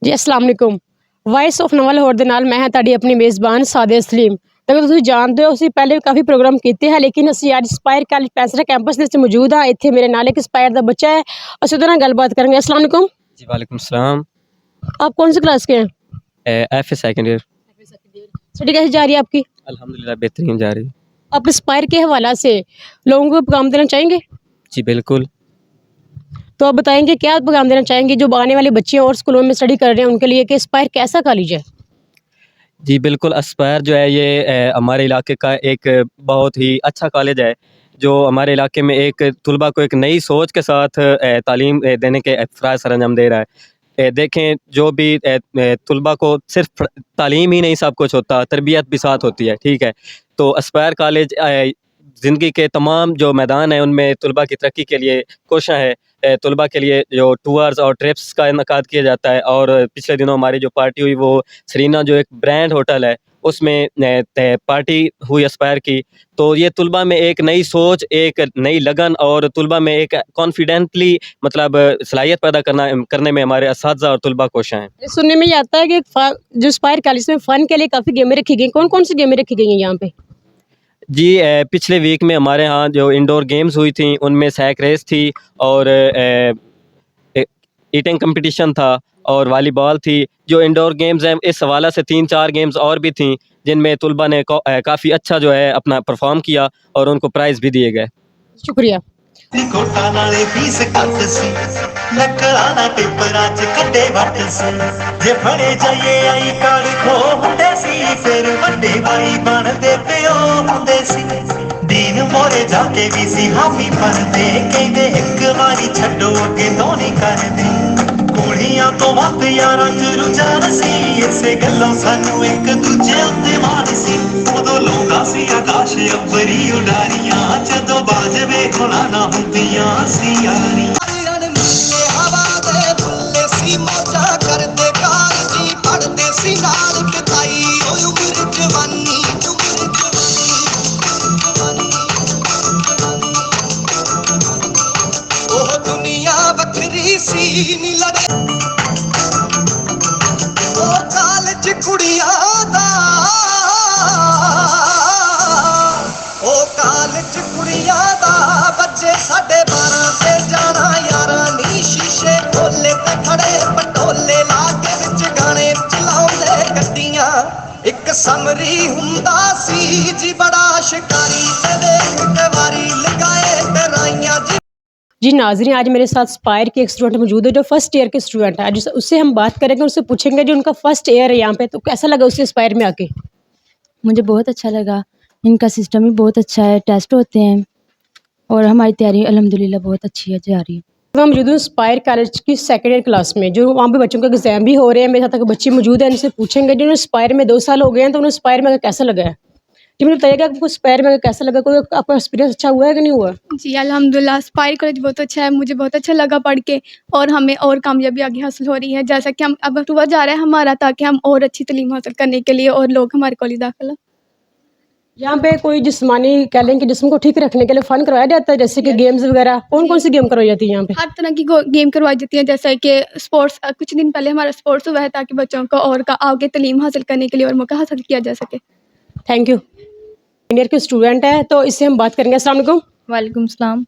ਜੀ अस्सलाम वालेकुम। ਵਾਇਸ ਆਫ ਨਵਾਂ ਲਾਹੌਰ ਦੇ ਨਾਲ ਮੈਂ ਹਾਂ ਤੁਹਾਡੀ ਆਪਣੀ ਮੇਜ਼ਬਾਨ ਸਾਦਿਆ ਸਲੀਮ। ਤਾਂ ਤੁਸੀਂ ਜਾਣਦੇ ਹੋ ਅਸੀਂ ਪਹਿਲੇ ਵੀ ਕਾਫੀ ਪ੍ਰੋਗਰਾਮ ਕੀਤੇ ਹੈ, ਲੇਕਿਨ ਅਸੀਂ ਅੱਜ ਇੰਸਪਾਇਰ ਕਾਲਜ ਪੈਂਸਰਾ ਕੈਂਪਸ ਦੇ ਵਿੱਚ ਮੌਜੂਦ ਹਾਂ। ਇੱਥੇ ਮੇਰੇ ਨਾਲ ਇੱਕ ਇੰਸਪਾਇਰ ਦਾ ਬੱਚਾ ਹੈ, ਅਸੀਂ ਉਹਦੇ ਨਾਲ ਗੱਲਬਾਤ ਕਰਾਂਗੇ। अस्सलाम वालेकुम। जी वालेकुम सलाम। आप कौन सी क्लास के हैं? F A second year. Study कैसी जा रही है आपकी? अल्हम्दुलिल्लाह बेहतरीन जा रही है। आप इंस्पायर के हवाला से लोगों को पैगाम देना चाहेंगे? जी बिल्कुल। तो आप बताएंगे क्या पैगाम देना चाहेंगे जो आने वाले बच्चे और स्कूलों में स्टडी कर रहे हैं उनके लिए कि इंस्पायर कैसा कॉलेज है? जी बिल्कुल, एस्पायर जो है ये हमारे इलाके का एक बहुत ही अच्छा कॉलेज है, जो हमारे इलाके में एक तलबा को एक नई सोच के साथ तालीम देने के फ़राज़ सरअंजाम दे रहा है। देखें, जो भी तलबा को सिर्फ तालीम ही नहीं सब कुछ होता, तरबियत भी साथ होती है, ठीक है। तो एस्पायर कॉलेज ज़िंदगी के तमाम जो मैदान हैं उनमें तलबा की तरक्की के लिए कोशिश है। तलबा के लिए जो टूर्स और ट्रिप्स का इनकाद किया जाता है, और पिछले दिनों हमारी जो पार्टी हुई वो सरीना जो एक ब्रांड होटल है उसमें पार्टी हुई एस्पायर की। तो ये तलबा में एक नई सोच, एक नई लगन और तलबा में एक कॉन्फिडेंटली मतलब सलाहियत पैदा करने में हमारे असातिज़ा और तलबा कोशिश हैं। सुनने में ये आता है कि जो इंस्पायर कॉलेज में फ़न के लिए काफ़ी गेमें रखी गई, कौन कौन सी गेमें रखी गई हैं यहाँ पे? जी पिछले वीक में हमारे यहाँ जो इंडोर गेम्स हुई थी उनमें सैक रेस थी, और ईटिंग कंपटीशन था, और वॉलीबॉल थी। जो इंडोर गेम्स हैं इस हवाला से 3-4 गेम्स और भी थी जिनमें तलबा ने काफ़ी अच्छा जो है अपना परफॉर्म किया और उनको प्राइज़ भी दिए गए। शुक्रिया। ਕੋਟਾਂ ਨਾਲੇ ਫੀਸ ਘੱਟ ਸੀ, ਨਕਲਾਂ ਨਾ ਪੇਪਰਾਂ 'ਚ ਕੱਢੇ ਵੱਟ ਸੀ। ਜੇ ਫੜੇ ਜਾਈਏ ਆਈ ਕਾਲ ਖੋ ਹੁੰਦੇ ਸੀ, ਫਿਰ ਵੱਡੇ ਭਾਈ ਬਣਦੇ ਪਿਓ ਹੁੰਦੇ ਸੀ। ਦੀਨ ਮੋਰੇ ਜਾ ਕੇ ਵੀ ਸੀ ਹਾਮੀ ਪਰਦੇ, ਕਹਿੰਦੇ ਇੱਕ ਵਾਰੀ ਛੱਡੋ ਅੱਗੇ ਤੋਂ ਨਹੀਂ ਕਰਦੇ। ਕੁੜੀਆਂ ਤੋਂ ਵੱਧ ਯਾਰਾਂ 'ਚ ਰੁਝਾਨ ਸੀ, ਇਸੇ ਗੱਲੋਂ ਸਾਨੂੰ ਇੱਕ ਦੂਜੇ ਉੱਤੇ ਮਾਣ ਸੀ। ਉਦੋਂ ਲਾਉਂਦਾ ਸੀ ਆਕਾਸ਼ ਅੰਬਰੀ ਉਡਾਰੀਆਂ, ਜਦੋਂ ਬਾਜਵੇ ਖੁਣਾ ਨਾ ਹੁੰਦੀਆਂ ਸੀ ਯਾਰੀਆਂ। ਹਵਾ ਦੇ ਬੁੱਲੇ ਸੀ ਮੌਜਾਂ ਕਰਦੇ ਕਾਲਜੀ ਪੜ੍ਹਦੇ ਸੀ ਨਾਲ ਕਿਤਾਈ, ਓਏ ਉਮਰ ਜਵਾਨੀ ਉਹ ਦੁਨੀਆ ਵੱਖਰੀ ਸੀ ਨੀ ਲੜੇ ਉਹ ਕਾਲਜ ਕੁੜੀਆਂ ਦਾ, ਉਹ ਕਾਲਜ ਕੁੜੀਆਂ ਦਾ ਬੱਚੇ 12:30 ਤੇ ਜਾਣਾ ਯਾਰਾਂ ਨੀ, ਸ਼ੀਸ਼ੇ ਖੋਲੇ ਤੇ ਖੜੇ ਪਟੋਲੇ ਲਾ ਕੇ ਵਿੱਚ ਗਾਣੇ ਚਲਾਉਂਦੇ ਗੱਡੀਆਂ। ਇੱਕ ਸਮਰੀ ਹੁੰਦਾ ਸੀ ਜੀ ਬੜਾ ਸ਼ਿਕਾਰੀ, ਤੇ ਦੇਖ ਕੇ ਵਾਰੀ ਲਗਾਏ ਡਰਾਈਆਂ ਜੀ। जी नाज़रीन, आज मेरे साथ इंस्पायर के एक स्टूडेंट मौजूद है जो फर्स्ट ईयर के स्टूडेंट है। आज उससे हम बात करेंगे, उससे पूछेंगे जो उनका फर्स्ट ईयर है यहाँ पे, तो कैसा लगा उसे इंस्पायर में आके? मुझे बहुत अच्छा लगा, इनका सिस्टम भी बहुत अच्छा है, टेस्ट होते हैं और हमारी तैयारी अल्हम्दुलिल्लाह बहुत अच्छी है जा रही है। मैं मौजूद हूँ इंस्पायर कॉलेज की सेकेंड ईयर क्लास में, जो वहाँ पे बच्चों के एग्जाम भी हो रहे हैं। मेरे साथ बच्चे मौजूद हैं, इनसे पूछेंगे जो इंस्पायर में 2 साल हो गए हैं तो उन्हें इंस्पायर में कैसा लगा है। जी मुझे बताइएगा आपको इंस्पायर में कैसा लगा, कोई आपका एक्सपीरियंस अच्छा हुआ है कि नहीं हुआ? जी अल्हम्दुलिल्लाह, इंस्पायर कॉलेज बहुत अच्छा है, मुझे बहुत अच्छा लगा पढ़ के, और हमें और कामयाबी आगे हासिल हो रही है, जैसा कि हम अब अक्टूबर जा रहा है हमारा, ताकि हम और अच्छी तालीम हासिल करने के लिए और लोग हमारे कॉलेज दाखिल हो। यहाँ पे कोई जिस्मानी कह लें कि जिस्म को ठीक रखने के लिए फ़न करवाया जाता है, जैसे कि गेम्स वगैरह? कौन कौन सी गेम करवाई जाती है यहाँ पे? हर तरह की गेम करवाई जाती है, जैसे कि स्पोर्ट्स, कुछ दिन पहले हमारा स्पोर्ट्स हुआ है ताकि बच्चों को और आगे तालीम हासिल करने के लिए और मौका हासिल किया जा सके। Thank you. इंडियर के स्टूडेंट है तो इससे हम बात करेंगे। अस्सलाम वालेकुम। वालेकुम सलाम।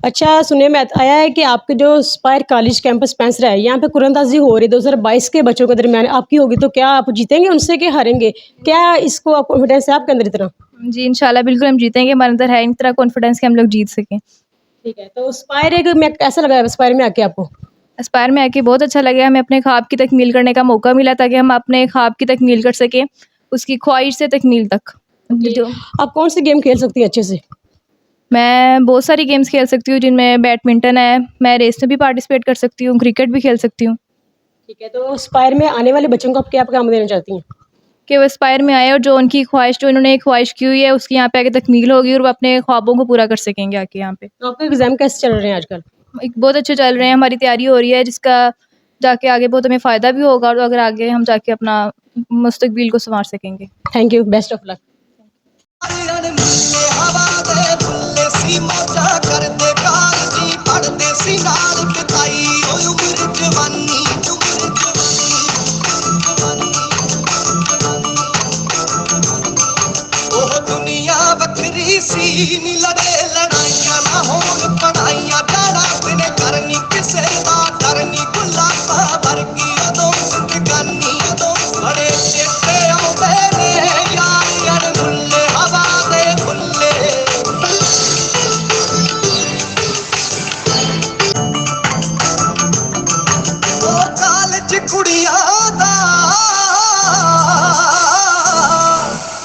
अच्छा, सुनने में आया है कि आपके जो इंस्पायर कॉलेज कैंपस पेंसरा है यहाँ पे कुरानदाजी हो रही है 2022 के बच्चों के दरमियान, आपकी होगी तो क्या आप जीतेंगे उनसे कि हारेंगे? क्या इसको आप कॉन्फिडेंस है आपके अंदर इतना? जी इंशाल्लाह बिल्कुल हम जीतेंगे, हमारे अंदर है इतना कॉन्फिडेंस कि हम लोग जीत सकें। ठीक है, तो इंस्पायर में कैसा लगा इंस्पायर में आके आपको? एस्पायर में आके बहुत अच्छा लगा, हमें अपने ख्वाब की तकमील करने का मौका मिला ताकि हम अपने ख्वाब की तकमील कर सकें, उसकी ख्वाहिश से तकमील तक। जो आप कौन सी गेम खेल सकती हैं अच्छे से? मैं बहुत सारी गेम्स खेल सकती हूँ, जिनमें बैडमिंटन है, मैं रेस में भी पार्टिसिपेट कर सकती हूँ, क्रिकेट भी खेल सकती हूँ। ठीक है, तो इंस्पायर में आने वाले बच्चों को आप क्या पैगाम देना चाहती हैं? कि वो एस्पायर में आए और जो उनकी ख्वाहिश, जो इन्होंने एक ख्वाहिश की हुई है उसकी यहाँ पे आके तकमील होगी और वो अपने ख्वाबों को पूरा कर सकेंगे आके यहाँ पे। तो आपके एग्जाम कैसे चल रहे हैं आजकल? बहुत अच्छे चल रहे हैं, हमारी तैयारी हो रही है जिसका जाके आगे बहुत हमें फ़ायदा भी होगा, और अगर आगे हम जाके अपना मुस्तकबिल को संवार सकेंगे। Thank you, best of luck. ਹਵਾ ਦੇ ਬੁੱਲੇ ਸੀ ਮੌਜਾਂ ਕਰਦੇ ਕਾਲਜੀ ਪੜ੍ਹਦੇ ਸੀ ਨਾਲ ਕਿਤਾਈ, ਓਏ ਉਮਰ ਜਵਾਨੀ ਚ ਕੁੜੀਆਂ ਦਾ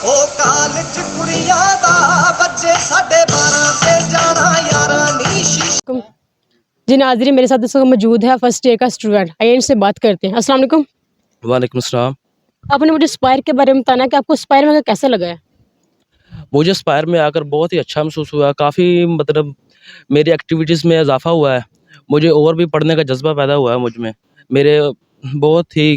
ਉਹ ਕਾਲਜ ਕੁੜੀਆਂ ਦਾ ਬੱਚੇ 12:30 ਤੇ ਜਾਣਾ ਯਾਰਾਂ ਨੀ ਸ਼ੀਸ਼ੇ जी नाजरीन, मेरे साथ इस वक्त मौजूद है फर्स्ट ईयर का स्टूडेंट। आइए इनसे बात करते हैं। अस्सलाम वालेकुम। वालेकुम अस्सलाम। आपने मुझे स्पायर के बारे में बताना कि आपको स्पायर में कैसा लगा है? मुझे स्पायर में आकर बहुत ही अच्छा महसूस हुआ, काफ़ी मतलब मेरी एक्टिविटीज़ में इजाफ़ा हुआ है, मुझे और भी पढ़ने का जज़्बा पैदा हुआ है मुझ में। मेरे बहुत ही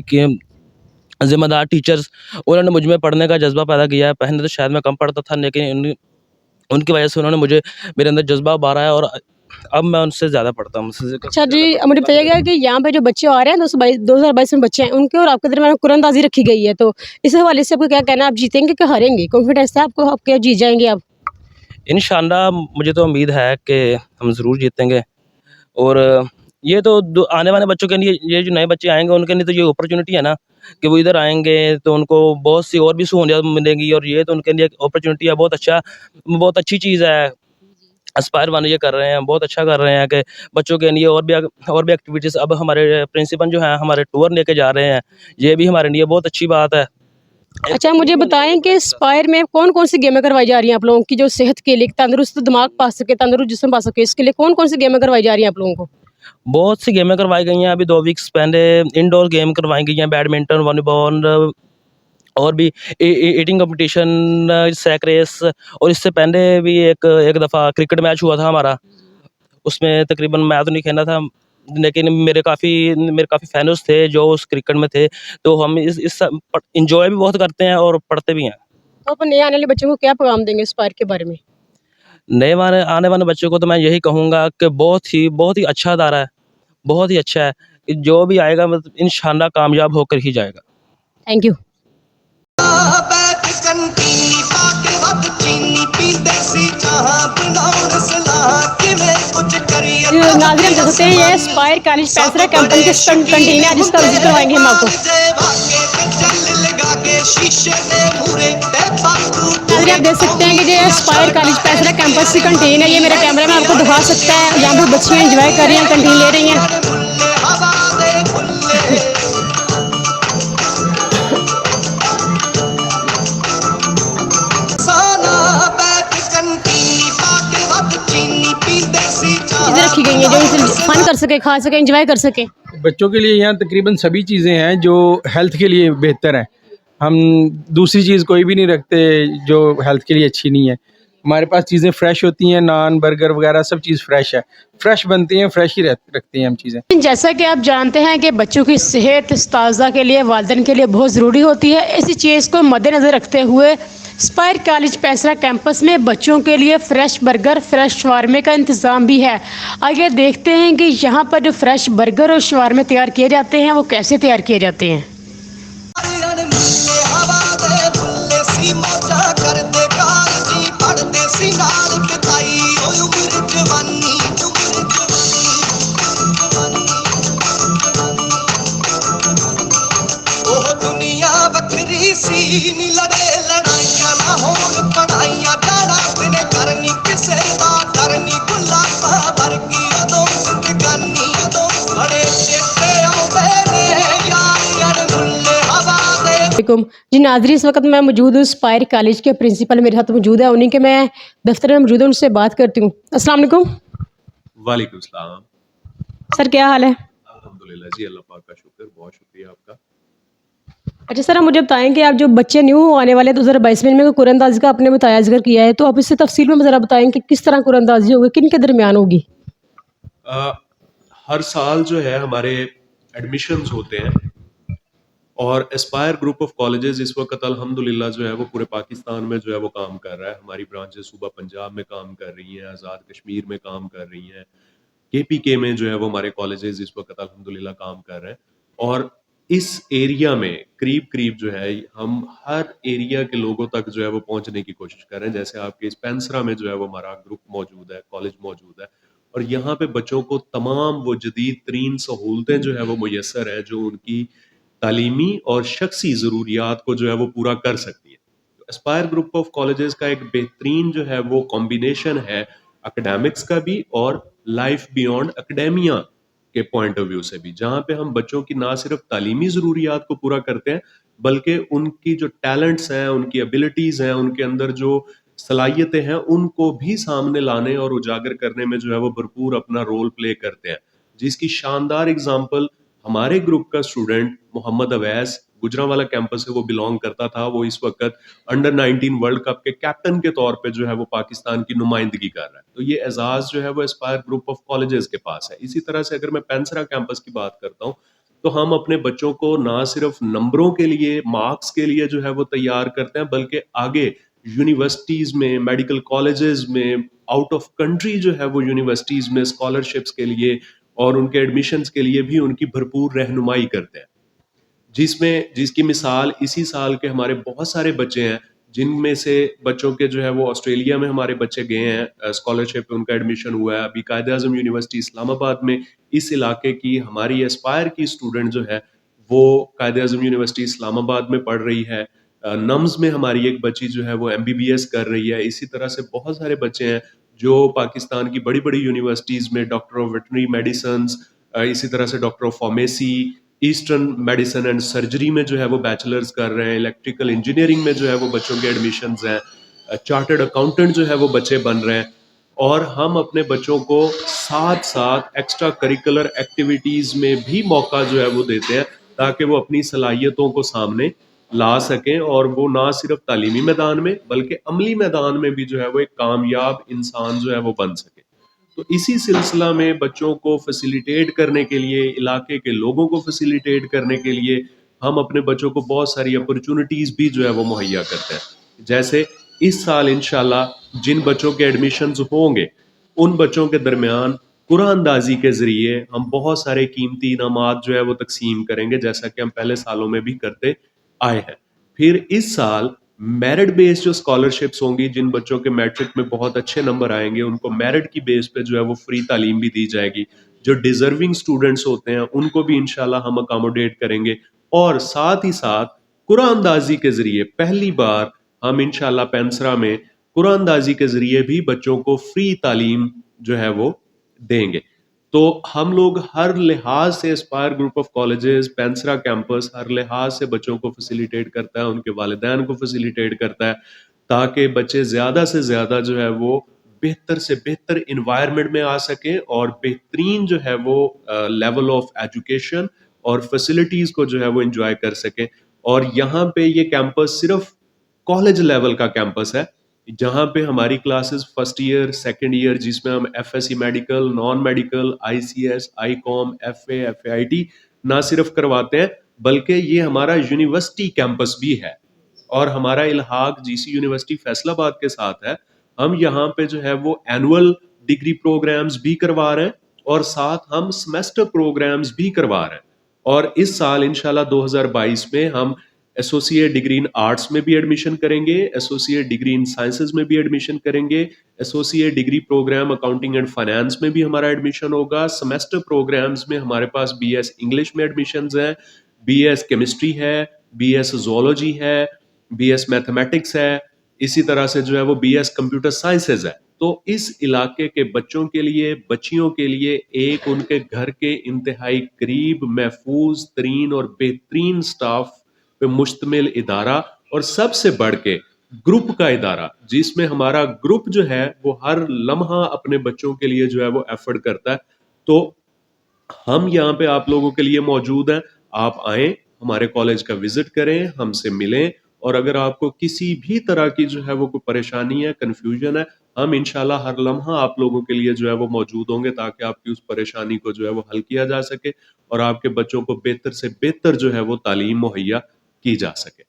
ज़िम्मेदार टीचर्स, उन्होंने मुझ में पढ़ने का जज़्बा पैदा किया है। पहले तो शायद मैं कम पढ़ता था, लेकिन उनकी वजह से उन्होंने मुझे मेरे अंदर जज़्बा उभारा है और अब मैं उनसे ज़्यादा पढ़ता हूँ। मुझसे अच्छा जी, अब मुझे बताइएगा कि यहाँ पे जो बच्चे आ रहे हैं 2022 में बच्चे हैं, उनके और आपके दरमियान कुरानंदाजी रखी गई है, तो इस हवाले से आपको क्या कहना है? आप जीतेंगे कि हारेंगे? कॉन्फिडेंस है आपको, आप क्या जीत जाएंगे आप? इंशाअल्लाह मुझे तो उम्मीद है कि हम ज़रूर जीतेंगे। और ये तो आने वाले बच्चों के लिए, ये जो नए बच्चे आएंगे उनके लिए तो ये अपॉर्चुनिटी है ना कि वो इधर आएंगे तो उनको बहुत सी और भी सहूलियत मिलेंगी, और ये तो उनके लिए अपॉर्चुनिटी है। बहुत अच्छी चीज़ है। एस्पायर वाले ये कर रहे हैं, बहुत अच्छा कर रहे हैं कि बच्चों के लिए और भी एक्टिविटीज़। अब हमारे प्रिंसिपल जो हैं हमारे टूर लेके जा रहे हैं, ये भी हमारे लिए बहुत अच्छी बात है। अच्छा, मुझे बताएं कि स्पायर में कौन कौन सी गेमें करवाई जा रही हैं आप लोगों की, जो सेहत के लिए तंदुरुस्त दिमाग पा सके, तंदुरुस्त जिस्म पा सके, इसके लिए कौन कौन सी गेमें करवाई जा रही हैं आप लोगों को? बहुत सी गेमें करवाई गई हैं। अभी 2 वीक्स पहले इंडोर गेम करवाई गई हैं, बैडमिंटन, वॉलीबॉल और भी ईटिंग कंपटीशन, सैक रेस, और इससे पहले भी एक दफ़ा क्रिकेट मैच हुआ था हमारा। उसमें तकरीबन मैं तो नहीं खेला था, लेकिन मेरे काफ़ी फैन्स थे जो उस क्रिकेट में थे। तो हम इस एन्जॉय भी बहुत करते हैं और पढ़ते भी हैं। तो आप नए आने वाले बच्चों को क्या पैगाम देंगे स्पायर के बारे में? आने वाले बच्चों को तो मैं यही कहूँगा कि बहुत ही अच्छा अदारा है, बहुत ही अच्छा है। कि जो भी आएगा मतलब इंशाअल्लाह कामयाब होकर ही जाएगा। Thank you. बैठ कंटीनी पाके वक्त चीनी पीते सी चाह बनाउण सलाह किवें कुछ करिए नाज़रीन, देख सकते हैं ये स्पायर कॉलेज पैसरा कैंपस की कंटीन है जिसका विजिट करवाएंगे हम आपको। नाज़रीन, आप देख सकते हैं कि ये स्पायर कॉलेज पैसरा कैंपस की कंटीन है। ये मेरा कैमरा में आपको दिखा सकता है। यहाँ पर बच्चियाँ एंजॉय कर रही हैं, कंटीन ले रही हैं। चीज़ें रखी गई हैं जो इनसे फन कर सके, खा सके, एंजॉय कर सके। बच्चों के लिए यहाँ तकरीबन सभी चीज़ें हैं जो हेल्थ के लिए बेहतर हैं। हम दूसरी चीज़ कोई भी नहीं रखते जो हेल्थ के लिए अच्छी नहीं है। हमारे पास चीज़ें फ़्रेश होती हैं, नान, बर्गर वगैरह सब चीज़ फ़्रेश है, फ़्रेश बनती हैं, फ़्रेश ही रखते हैं हम चीज़ें। जैसा कि आप जानते हैं कि बच्चों की सेहत ताज़ा के लिए, वालिदैन के लिए बहुत ज़रूरी होती है। इसी चीज़ को मद्देनज़र रखते हुए स्पायर कॉलेज पैसरा कैंपस में बच्चों के लिए फ़्रेश बर्गर, फ़्रेश शवारमे का इंतज़ाम भी है। आइए देखते हैं कि यहाँ पर जो फ़्रेश बर्गर और शवारमे तैयार किए जाते हैं वो कैसे तैयार किए जाते हैं। जी नाज़रीन, इस वक्त मैं मौजूद हूँ स्पायर कॉलेज के प्रिंसिपल मेरे साथ मौजूद है, उन्हीं के मैं दफ्तर में मौजूद हूँ, उनसे बात करती हूँ। अस्सलाम वालेकुम। वालेकुम सलाम। सर क्या हाल है? अल्हम्दुलिल्लाह जी, अल्लाह पाक का शुक्र, बहुत शुक्रिया आपका। अच्छा सर, आप मुझे बताएं कि आप जो बच्चे न्यू आने वाले 2022 में कुरानंदाजी का आपने बताया जिक्र किया है, तो आप इससे तफसील में ज़रा बताएं कि किस तरह कुरानंदाजी होगी, किन के दरमियान होगी? हर साल जो है हमारे एडमिशन्स होते हैं और एस्पायर ग्रुप ऑफ कॉलेजेस इस वक्त अल्हम्दुलिल्लाह जो है वो पूरे पाकिस्तान में जो है वो काम कर रहा है। हमारी ब्रांचेस सूबा पंजाब में काम कर रही हैं, आज़ाद कश्मीर में काम कर रही हैं, KPK में जो है वो हमारे कॉलेजेस इस वक्त अल्हम्दुलिल्लाह काम कर रहे हैं। और इस एरिया में करीब जो है हम हर एरिया के लोगों तक जो है वो पहुंचने की कोशिश कर रहे हैं। जैसे आपके स्पेंसरा में जो है वो हमारा ग्रुप मौजूद है, कॉलेज मौजूद है, और यहाँ पे बच्चों को तमाम वो जदीद तरीन सहूलतें जो है वो मुयसर है जो उनकी तालीमी और शख्सी ज़रूरियात को जो है वो पूरा कर सकती है। एस्पायर ग्रुप ऑफ कॉलेजेस का एक बेहतरीन जो है वो कॉम्बिनेशन है एकेडमिक्स का भी और लाइफ बियॉन्ड एकेडेमिया کے پوائنٹ آف ویو سے بھی، جہاں پہ ہم بچوں کی نہ صرف تعلیمی ضروریات کو پورا کرتے ہیں بلکہ ان کی جو ٹیلنٹس ہیں، ان کی ابیلٹیز ہیں، ان کے اندر جو صلاحیتیں ہیں ان کو بھی سامنے لانے اور اجاگر کرنے میں جو ہے وہ بھرپور اپنا رول پلے کرتے ہیں، جس کی شاندار اگزامپل ہمارے گروپ کا اسٹوڈنٹ محمد اویس گجرانوالہ کیمپس سے وہ بلونگ کرتا تھا. وہ اس وقت انڈر 19 ورلڈ کپ کے کیپٹن کے طور پہ جو ہے وہ پاکستان کی نمائندگی کر رہا ہے. تو یہ اعزاز جو ہے وہ اسپائر گروپ آف کالجز کے پاس ہے. اسی طرح سے اگر میں پینسرا کیمپس کی بات کرتا ہوں تو ہم اپنے بچوں کو نہ صرف نمبروں کے لیے، مارکس کے لیے جو ہے وہ تیار کرتے ہیں بلکہ آگے یونیورسٹیز میں، میڈیکل کالجز میں، آؤٹ آف کنٹری جو ہے وہ یونیورسٹیز میں اسکالرشپس کے لیے اور ان کے ایڈمیشنز کے لیے بھی ان کی بھرپور رہنمائی کرتے ہیں، جس کی مثال اسی سال کے ہمارے بہت سارے بچے ہیں جن میں سے بچوں کے جو ہے وہ آسٹریلیا میں ہمارے بچے گئے ہیں، اسکالرشپ پہ ان کا ایڈمیشن ہوا ہے. ابھی قائد اعظم یونیورسٹی اسلام آباد میں اس علاقے کی ہماری اسپائر کی اسٹوڈنٹ جو ہے وہ قائد اعظم یونیورسٹی اسلام آباد میں پڑھ رہی ہے. نمز میں ہماری ایک بچی جو ہے وہ MBBS کر رہی ہے. اسی طرح سے بہت سارے بچے ہیں جو پاکستان کی بڑی بڑی یونیورسٹیز میں ڈاکٹر آف ویٹنری میڈیسنز، اسی طرح سے doctor of pharmacy, eastern medicine and surgery میں جو ہے وہ بیچلرز کر رہے ہیں. الیکٹریکل انجینئرنگ میں جو ہے وہ بچوں کے ایڈمیشنز ہیں. چارٹرڈ اکاؤنٹنٹ جو ہے وہ بچے بن رہے ہیں. اور ہم اپنے بچوں کو ساتھ ساتھ ایکسٹرا کریکولر ایکٹیویٹیز میں بھی موقع جو ہے وہ دیتے ہیں تاکہ وہ اپنی صلاحیتوں کو سامنے لا سکیں اور وہ نہ صرف تعلیمی میدان میں بلکہ عملی میدان میں بھی جو ہے وہ ایک کامیاب انسان جو ہے وہ بن سکے. تو اسی سلسلہ میں بچوں کو فیسیلیٹیٹ کرنے کے لیے، علاقے کے لوگوں کو فیسیلیٹیٹ کرنے کے لیے ہم اپنے بچوں کو بہت ساری اپرچونٹیز بھی جو ہے وہ مہیا کرتے ہیں. جیسے اس سال انشاءاللہ جن بچوں کے ایڈمیشنز ہوں گے ان بچوں کے درمیان قرآن اندازی کے ذریعے ہم بہت سارے قیمتی انعامات جو ہے وہ تقسیم کریں گے، جیسا کہ ہم پہلے سالوں میں بھی کرتے آئے ہیں. پھر اس سال میرٹ بیس جو اسکالرشپس ہوں گی، جن بچوں کے میٹرک میں بہت اچھے نمبر آئیں گے ان کو میرٹ کی بیس پہ جو ہے وہ فری تعلیم بھی دی جائے گی. جو ڈیزرونگ اسٹوڈنٹس ہوتے ہیں ان کو بھی انشاءاللہ ہم اکاموڈیٹ کریں گے. اور ساتھ ہی ساتھ قرآن اندازی کے ذریعے پہلی بار ہم انشاءاللہ پینسرا میں قرآن اندازی کے ذریعے بھی بچوں کو فری تعلیم جو ہے وہ دیں گے. تو ہم لوگ ہر لحاظ سے Aspire group of colleges, Pensra campus ہر لحاظ سے بچوں کو فیسیلیٹیٹ کرتا ہے، ان کے والدین کو فیسیلیٹیٹ کرتا ہے تاکہ بچے زیادہ سے زیادہ جو ہے وہ بہتر سے بہتر انوائرمنٹ میں آ سکیں اور بہترین جو ہے وہ لیول آف ایجوکیشن اور فیسلٹیز کو جو ہے وہ انجوائے کر سکیں. اور یہاں پہ یہ کیمپس صرف کالج لیول کا کیمپس ہے جہاں پہ ہماری classes first year, second year, جس میں ہم FSc medical, non medical, ICS، ICOM، FA، FAIT نہ صرف کرواتے ہیں بلکہ یہ ہمارا یونیورسٹی کیمپس بھی ہے اور ہمارا الحاق GC یونیورسٹی فیصل آباد کے ساتھ ہے. ہم یہاں پہ جو ہے وہ اینول ڈگری پروگرامز بھی کروا رہے ہیں اور ساتھ ہم سمیسٹر پروگرامز بھی کروا رہے ہیں. اور اس سال انشاءاللہ 2022 میں ہم ایسوسیٹ ڈگری ان آرٹس میں بھی ایڈمیشن کریں گے، ایسوسیٹ ڈگری ان سائنسز میں بھی ایڈمیشن کریں گے، associate degree program accounting and finance میں بھی ہمارا ایڈمیشن ہوگا. سمیسٹر پروگرامز میں ہمارے پاس BS انگلش میں ایڈمیشنز ہیں، BS کیمسٹری ہے، BS زولوجی ہے، BS میتھمیٹکس ہے، اسی طرح سے جو ہے وہ BS کمپیوٹر سائنسز ہے. تو اس علاقے کے بچوں کے لیے، بچیوں کے لیے ایک ان کے گھر کے انتہائی قریب، محفوظ ترین اور بہترین سٹاف پہ مشتمل ادارہ اور سب سے بڑھ کے گروپ کا ادارہ، جس میں ہمارا گروپ جو ہے وہ ہر لمحہ اپنے بچوں کے لیے جو ہے وہ ایفرٹ کرتا ہے. تو ہم یہاں پہ آپ لوگوں کے لیے موجود ہیں. آپ آئیں، ہمارے کالج کا وزٹ کریں، ہم سے ملیں، اور اگر آپ کو کسی بھی طرح کی جو ہے وہ کوئی پریشانی ہے، کنفیوژن ہے، ہم انشاءاللہ ہر لمحہ آپ لوگوں کے لیے جو ہے وہ موجود ہوں گے تاکہ آپ کی اس پریشانی کو جو ہے وہ حل کیا جا سکے اور آپ کے بچوں کو بہتر سے بہتر جو ہے وہ تعلیم مہیا کی جا سکے.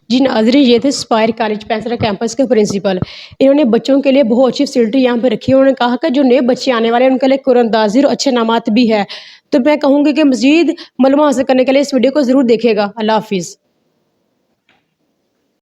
جی ناظرین، یہ تھے اسپائر کالج پینسرا کیمپس کے پرنسپل. انہوں نے بچوں کے لیے بہت اچھی فیسلٹی یہاں پہ رکھی ہے. انہوں نے کہا کہ جو نئے بچے آنے والے ہیں ان کے لیے قرآن اندازی اور اچھے انعامات بھی ہے. تو میں کہوں گی کہ مزید معلومات حاصل کرنے کے لیے اس ویڈیو کو ضرور دیکھیے گا. اللہ حافظ.